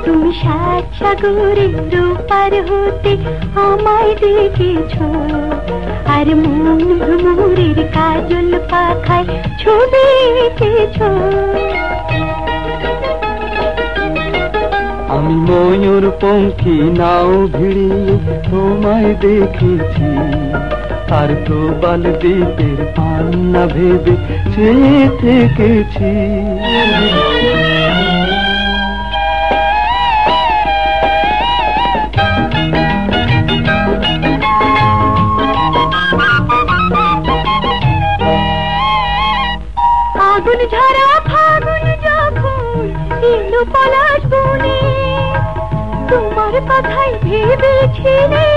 তুমি সাত সাগরের ওপার হতে আমায় দেখেছো, আর মন ভ্রমরের কাজল পাখায় ছবি এঁকেছো। আমি ময়ূর পঙ্খী নাও ভিড়িয়ে তোমায় দেখেছি, আর প্রবাল দ্বীপের পান্না ভেবে চেয়ে থেকেছি। আগুন ঝরা ফাগুন যখন এলো পলাশ বনে, তোমার কথাই ভেবেছিলে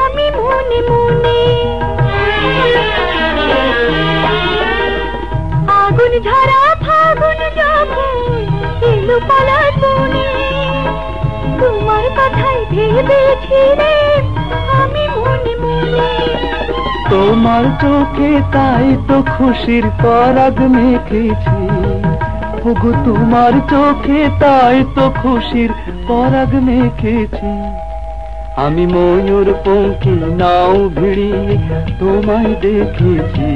আমি মনে মনে। আগুন ঝরা ফাগুন যখন এলো পলাশ বনে, তোমার কথাই ভেবেছিলে আমি মনে মনে। তোমার চোখে তাই তো খুশির পরাগ মেখেছি, ওগো তোমার চোখে তাই তো খুশির পরাগ মেখেছি। আমি ময়ূর পঙ্খী নাও ভিড়িয়ে তোমায় দেখেছি,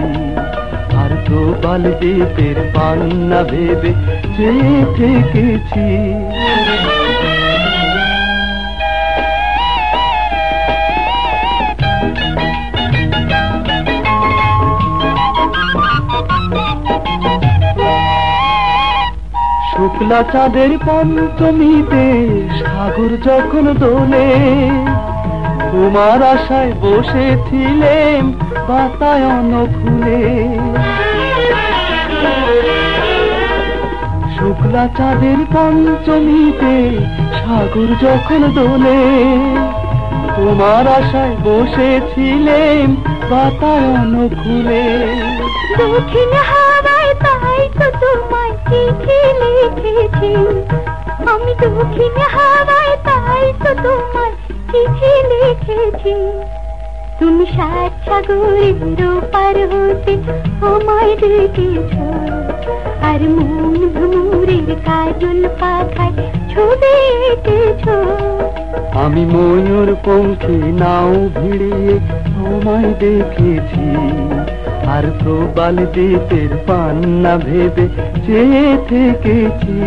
আর প্রবাল দ্বীপের পান্না ভেবে চেয়ে থেকেছি। শুক্লা চাঁদের পঞ্চমীতে সাগর যখন দোলে, তোমার আশায় বসেছিলেম বাতায়ন ফুলে। শুক্লা চাঁদের পঞ্চমীতে সাগর যখন দোলে, তোমার আশায় বসেছিলেম বাতায়ন ফুলে। দক্ষিণ হাওয়ায় তাই তো তোমায় চিঠি লিখেছি, আমি দক্ষিণ হাওয়ায় তাই তো তোমায় চিঠি লিখেছি। তুমি সাত সাগরের ওপার হতে আমায় দেখেছো, আর মন ভ্রমরের কাজল পাখায় ছবি এঁকেছো। আমি ময়ূর পঙ্খী নাও ভিড়িয়ে তোমায় দেখেছি, আর প্রবাল দ্বীপের পান্না ভেবে চেয়ে থেকেছি।